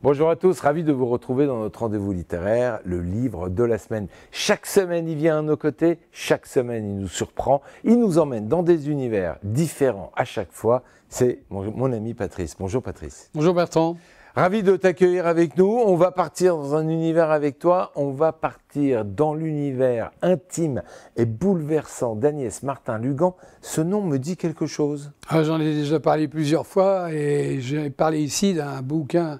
Bonjour à tous, ravi de vous retrouver dans notre rendez-vous littéraire, le livre de la semaine. Chaque semaine, il vient à nos côtés, chaque semaine, il nous surprend, il nous emmène dans des univers différents à chaque fois. C'est mon ami Patrice. Bonjour Patrice. Bonjour Bertrand. Ravi de t'accueillir avec nous. On va partir dans un univers avec toi. On va partir dans l'univers intime et bouleversant d'Agnès Martin-Lugan. Ce nom me dit quelque chose. J'en ai déjà parlé plusieurs fois et j'ai parlé ici d'un bouquin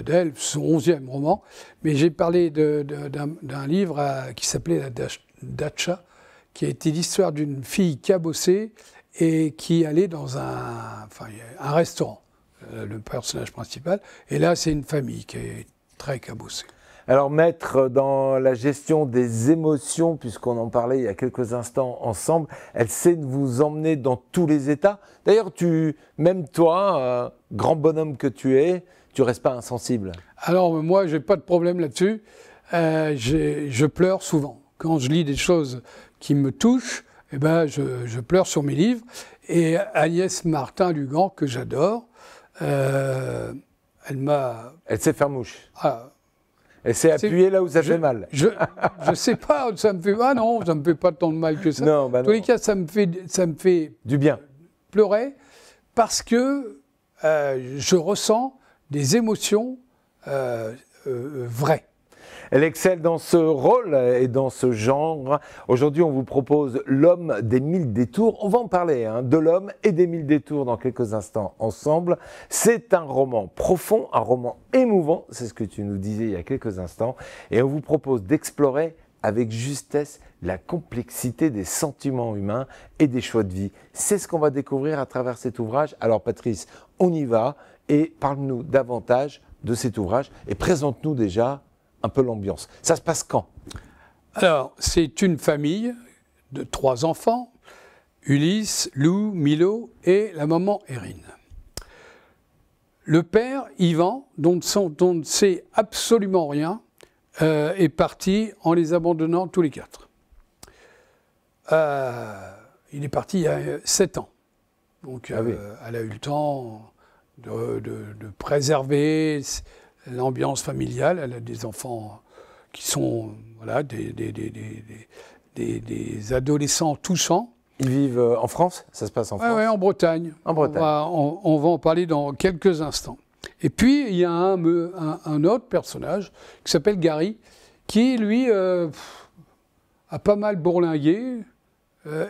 d'elle, son 11e roman, mais j'ai parlé d'un livre qui s'appelait La Datcha, qui a été l'histoire d'une fille cabossée et qui allait dans un restaurant, le personnage principal, et là c'est une famille qui est très cabossée. Alors maître dans la gestion des émotions, puisqu'on en parlait il y a quelques instants ensemble, elle sait vous emmener dans tous les états. D'ailleurs, même toi, grand bonhomme que tu es, tu restes pas insensible? Alors moi, j'ai pas de problème là-dessus. Je pleure souvent. Quand je lis des choses qui me touchent, eh ben, je pleure sur mes livres. Et Agnès Martin-Lugan, que j'adore, elle sait faire mouche. Ah, elle s'est appuyée là où ça fait mal. Je sais pas, ça me fait... Ah non, ça me fait pas tant de mal que ça. Non, bah non. En tous les cas, ça me fait du bien. Pleurer parce que je ressens des émotions vraies. Elle excelle dans ce rôle et dans ce genre. Aujourd'hui, on vous propose L'homme des 1000 détours. On va en parler de l'homme et des 1000 détours dans quelques instants ensemble. C'est un roman profond, un roman émouvant, c'est ce que tu nous disais il y a quelques instants. Et on vous propose d'explorer avec justesse la complexité des sentiments humains et des choix de vie. C'est ce qu'on va découvrir à travers cet ouvrage. Alors Patrice, on y va et parle-nous davantage de cet ouvrage et présente-nous déjà un peu l'ambiance. Ça se passe quand? Alors, c'est une famille de 3 enfants, Ulysse, Lou, Milo et la maman Erin. Le père, Ivan, dont on ne sait absolument rien, est parti en les abandonnant tous les 4. Il est parti il y a 7 ans. Donc, oui. Elle a eu le temps de préserver l'ambiance familiale. Elle a des enfants qui sont voilà, des adolescents touchants. Ils vivent en France? Ça se passe en France? Oui, en Bretagne. En Bretagne. On va en parler dans quelques instants. Et puis, il y a un autre personnage qui s'appelle Gary, qui, lui, a pas mal bourlingué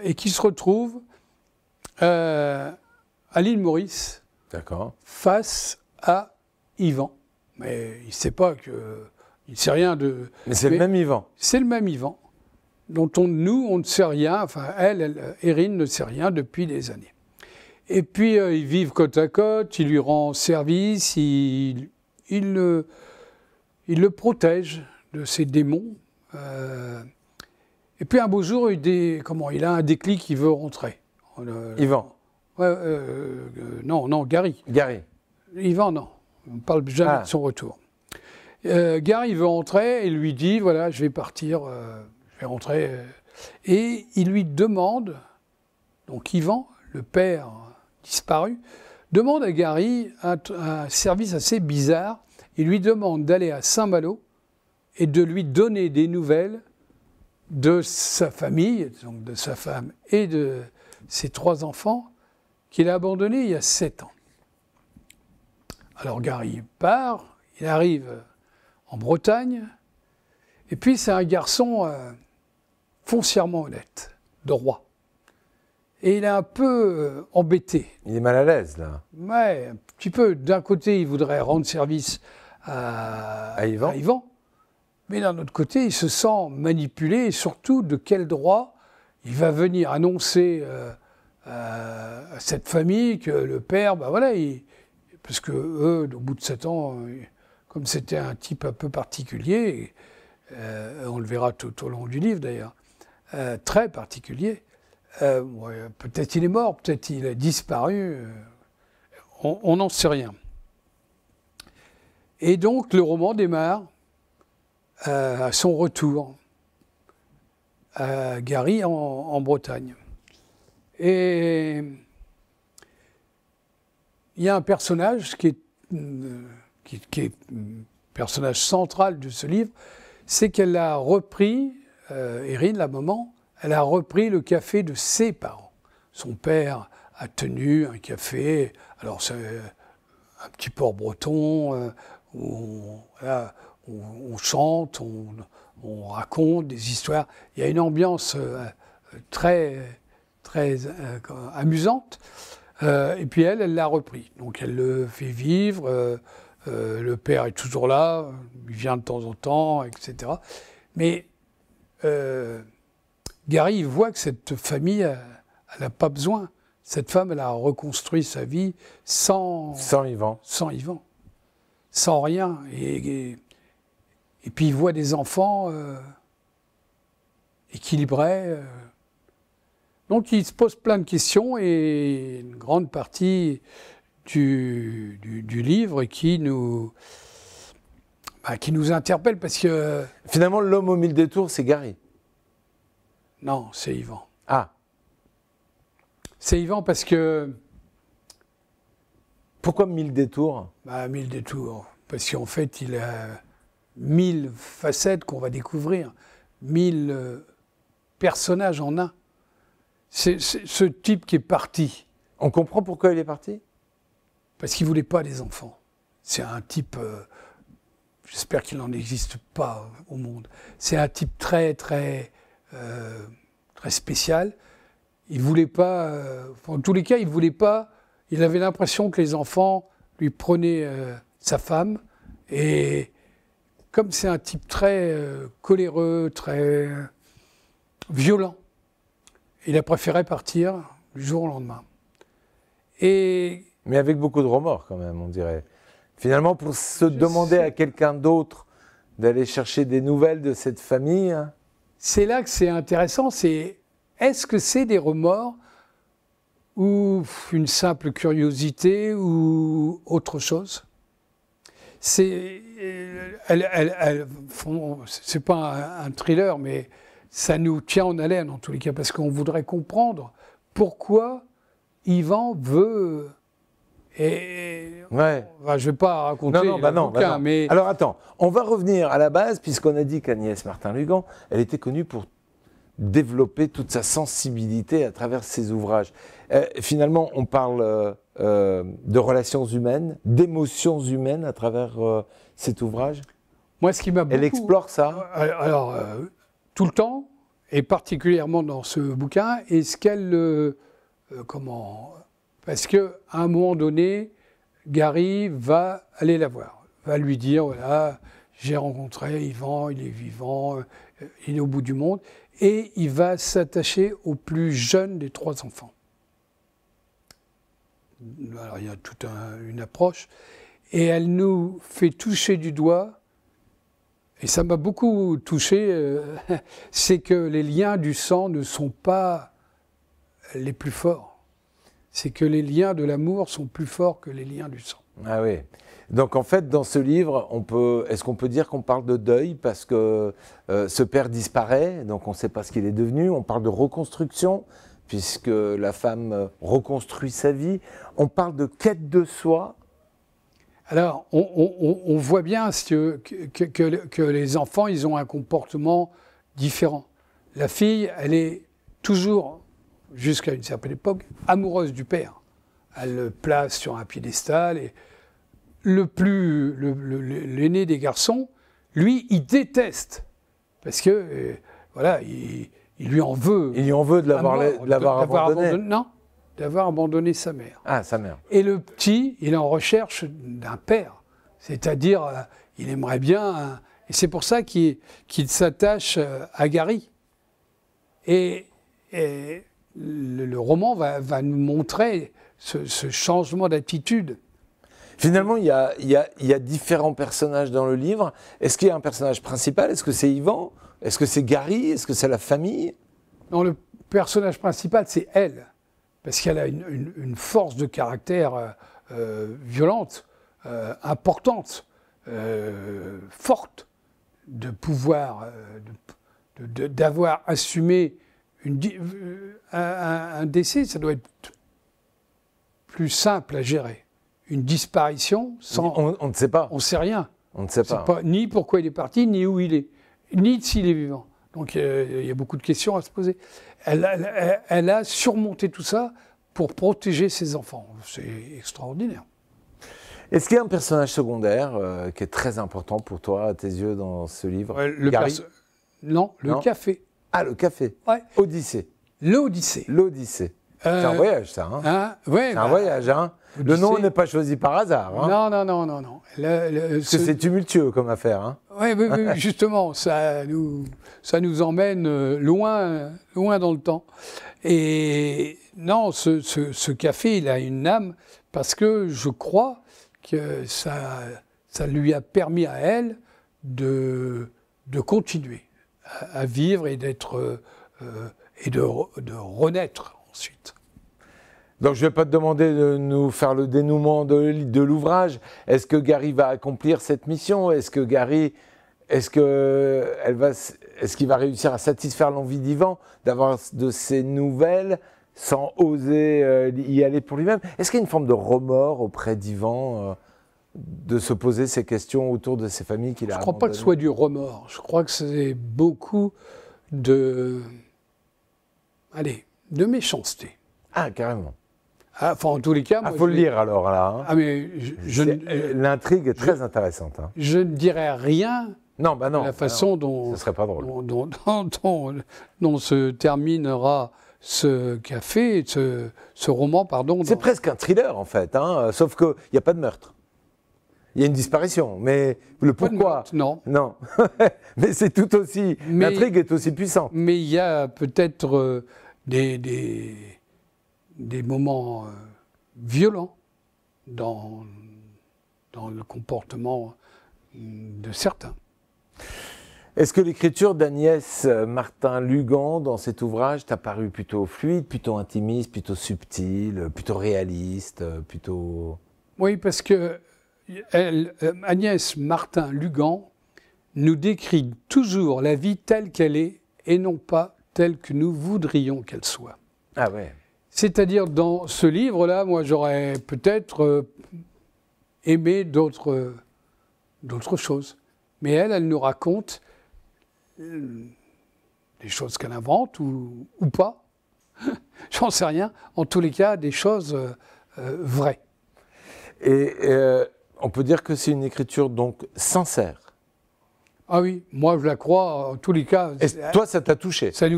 et qui se retrouve à l'île Maurice face à Ivan. Mais il ne sait pas que... Il ne sait rien de... Mais c'est le même Ivan. C'est le même Ivan, dont nous, on ne sait rien. Enfin, Erin ne sait rien depuis des années. Et puis, ils vivent côte à côte, il lui rend service, il le protège de ses démons. Et puis, un beau jour, il a un déclic, il veut rentrer. Ivan? Non, Gary. Gary. Ivan, non. On ne parle jamais de son retour. Gary veut rentrer et lui dit, voilà, je vais partir, je vais rentrer. Et il lui demande, donc Ivan, le père disparu, demande à Gary un service assez bizarre. Il lui demande d'aller à Saint-Malo et de lui donner des nouvelles de sa famille, donc de sa femme et de ses 3 enfants qu'il a abandonnés il y a 7 ans. Alors Gary part, il arrive en Bretagne, et puis c'est un garçon foncièrement honnête, droit. Et il est un peu embêté. Il est mal à l'aise, là. Ouais, un petit peu. D'un côté, il voudrait rendre service à Ivan, mais d'un autre côté, il se sent manipulé, et surtout, de quel droit il va venir annoncer à cette famille que le père, ben voilà, parce que eux, au bout de 7 ans, comme c'était un type un peu particulier, on le verra tout au long du livre d'ailleurs, très particulier, peut-être il est mort, peut-être il a disparu, on n'en sait rien. Et donc le roman démarre à son retour. à Gary en Bretagne. Et il y a un personnage qui est personnage central de ce livre, c'est qu'elle a repris, Erin, la maman, elle a repris le café de ses parents. Son père a tenu un café, alors c'est un petit port breton, où on chante, on raconte des histoires. Il y a une ambiance très amusante. Et puis elle l'a repris. Donc elle le fait vivre. Le père est toujours là, il vient de temps en temps, etc. Mais Gary, il voit que cette famille, elle n'a pas besoin. Cette femme, elle a reconstruit sa vie sans Yvan, sans rien. Et puis il voit des enfants équilibrés. Donc il se pose plein de questions et une grande partie du livre qui nous interpelle parce que... Finalement, l'homme aux 1000 détours, c'est Gary. Non, c'est Yvan. Ah. C'est Yvan parce que... Pourquoi 1000 détours? 1000 détours. Parce qu'en fait, il a 1000 facettes qu'on va découvrir. 1000 personnages en un. C'est ce type qui est parti. On comprend pourquoi il est parti? Parce qu'il ne voulait pas des enfants. C'est un type, j'espère qu'il n'en existe pas au monde. C'est un type très spécial. Il ne voulait pas, en tous les cas, il ne voulait pas, il avait l'impression que les enfants lui prenaient sa femme. Et comme c'est un type très coléreux, très violent, il a préféré partir du jour au lendemain. Mais avec beaucoup de remords quand même, on dirait. Finalement, pour se demander à quelqu'un d'autre d'aller chercher des nouvelles de cette famille... C'est là que c'est intéressant, est-ce que c'est des remords ou une simple curiosité ou autre chose? C'est pas un thriller, mais ça nous tient en haleine en tous les cas, parce qu'on voudrait comprendre pourquoi Yvan veut... Ouais. Je ne vais pas raconter le bouquin, mais... Alors attends, on va revenir à la base, puisqu'on a dit qu'Agnès Martin-Lugan, elle était connue pour développer toute sa sensibilité à travers ses ouvrages. Finalement, on parle de relations humaines, d'émotions humaines à travers cet ouvrage. Moi, ce qui m'a beaucoup... Elle explore ça. Alors, tout le temps, et particulièrement dans ce bouquin, et ce qu'elle... Parce qu'à un moment donné, Gary va aller la voir, va lui dire, voilà, j'ai rencontré Yvan, il est vivant, il est au bout du monde, et il va s'attacher au plus jeune des 3 enfants. Alors il y a toute une approche, et elle nous fait toucher du doigt, et ça m'a beaucoup touché, c'est que les liens du sang ne sont pas les plus forts. C'est que les liens de l'amour sont plus forts que les liens du sang. Ah oui. Donc en fait, dans ce livre, est-ce qu'on peut dire qu'on parle de deuil parce que ce père disparaît, donc on ne sait pas ce qu'il est devenu. On parle de reconstruction, puisque la femme reconstruit sa vie. On parle de quête de soi. Alors, on voit bien que les enfants, ils ont un comportement différent. La fille, elle est toujours... jusqu'à une certaine époque, amoureuse du père. Elle le place sur un piédestal. Et l'aîné des garçons, lui, il déteste. Parce que, voilà, il lui en veut. Il lui en veut de l'avoir abandonné. Non, d'avoir abandonné sa mère. Ah, sa mère. Et le petit, il est en recherche d'un père. C'est-à-dire, il aimerait bien... et c'est pour ça qu'il s'attache à Gary. Et le roman va nous montrer ce changement d'attitude. Finalement, il y a différents personnages dans le livre. Est-ce qu'il y a un personnage principal? Est-ce que c'est Yvan? Est-ce que c'est Gary? Est-ce que c'est la famille? Non, le personnage principal, c'est elle. Parce qu'elle a une force de caractère violente, importante, forte, de pouvoir d'avoir assumé un décès, ça doit être plus simple à gérer. Une disparition, on ne sait pas. On ne sait rien. On ne sait pas. Ni pourquoi il est parti, ni où il est, ni s'il est vivant. Donc il y a beaucoup de questions à se poser. Elle a surmonté tout ça pour protéger ses enfants. C'est extraordinaire. Est-ce qu'il y a un personnage secondaire qui est très important pour toi, à tes yeux, dans ce livre? Gary? Non, le café. Ah, le café. Ouais. Odyssée. L'Odyssée. L'Odyssée. C'est un voyage, ça. Hein ouais, c'est un voyage. Hein le nom n'est pas choisi par hasard. Hein non. Parce que c'est tumultueux comme affaire. Hein oui, justement, ça nous emmène loin dans le temps. Et non, ce café, il a une âme parce que je crois que ça lui a permis à elle de continuer à vivre et d'être et de renaître ensuite. Donc je ne vais pas te demander de nous faire le dénouement de l'ouvrage. Est-ce que Gary va accomplir cette mission? Est-ce qu'il va réussir à satisfaire l'envie d'Yvan, d'avoir de ses nouvelles sans oser y aller pour lui-même? Est-ce qu'il y a une forme de remords auprès d'Yvan de se poser ces questions autour de ces familles qu'il a abandonnées? Je ne crois pas que ce soit du remords. Je crois que c'est beaucoup de méchanceté. Ah, carrément. Ah, enfin, en tous les cas... Il faut le lire alors, là. Hein. Ah, mais l'intrigue est très intéressante. Hein. Je ne dirais rien de la façon dont... Ce serait pas drôle. Dont se terminera ce café, ce roman, pardon. C'est presque un thriller, en fait, hein, sauf qu'il n'y a pas de meurtre. Il y a une disparition, mais le pourquoi... Non. Mais c'est tout aussi... L'intrigue est aussi puissante. Mais il y a peut-être des moments violents dans le comportement de certains. Est-ce que l'écriture d'Agnès Martin-Lugan dans cet ouvrage t'a paru plutôt fluide, plutôt intimiste, plutôt subtile, plutôt réaliste, plutôt... Oui, parce que Agnès Martin-Lugan nous décrit toujours la vie telle qu'elle est et non pas telle que nous voudrions qu'elle soit. Ah ouais. C'est-à-dire, dans ce livre-là, moi, j'aurais peut-être aimé d'autres choses. Mais elle nous raconte des choses qu'elle invente ou pas. J'en sais rien. En tous les cas, des choses vraies. Et on peut dire que c'est une écriture donc sincère. Ah oui, moi je la crois, en tous les cas. Et toi, ça t'a touché? Ça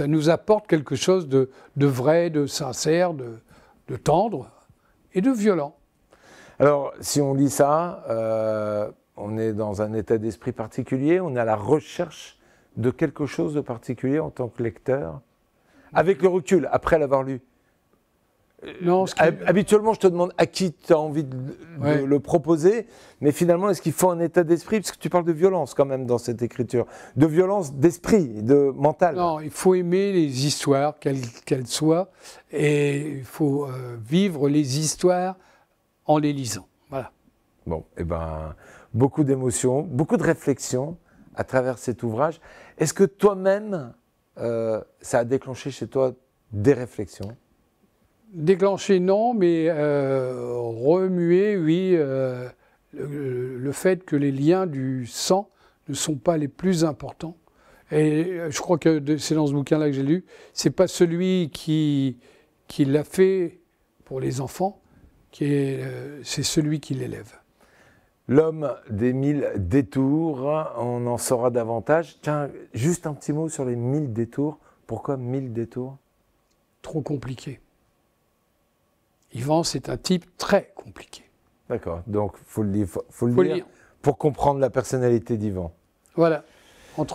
nous apporte quelque chose de vrai, de sincère, de tendre et de violent. Alors, si on lit ça, on est dans un état d'esprit particulier, on est à la recherche de quelque chose de particulier en tant que lecteur, avec le recul, après l'avoir lu. Non, habituellement, je te demande à qui tu as envie de le proposer, mais finalement, est-ce qu'il faut un état d'esprit? Parce que tu parles de violence quand même dans cette écriture, de violence d'esprit, de mental. Non, il faut aimer les histoires, quelles soient, et il faut vivre les histoires en les lisant. Voilà. Bon, eh ben, beaucoup d'émotions, beaucoup de réflexions à travers cet ouvrage. Est-ce que toi-même, ça a déclenché chez toi des réflexions? Déclencher, non, mais remuer, oui, le fait que les liens du sang ne sont pas les plus importants. Et je crois que c'est dans ce bouquin-là que j'ai lu, c'est pas celui qui l'a fait pour les enfants, c'est celui qui l'élève. L'homme des 1000 détours, on en saura davantage. Tiens, juste un petit mot sur les 1000 détours. Pourquoi 1000 détours? Trop compliqué. Yvan, c'est un type très compliqué. D'accord, donc faut le lire pour comprendre la personnalité d'Yvan. Voilà.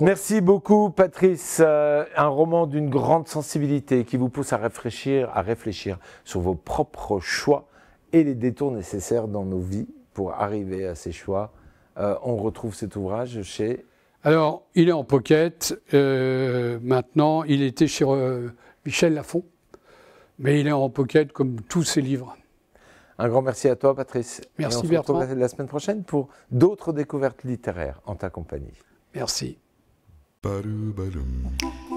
Merci beaucoup, Patrice. Un roman d'une grande sensibilité qui vous pousse à réfléchir sur vos propres choix et les détours nécessaires dans nos vies pour arriver à ces choix. On retrouve cet ouvrage chez... Alors, il est en pocket. Maintenant, il était chez Michel Lafon. Mais il est en pocket comme tous ses livres. Un grand merci à toi, Patrice. Merci, Bertrand. On se Bertrand. retrouve la semaine prochaine pour d'autres découvertes littéraires en ta compagnie. Merci. Ba-doo-ba-doom.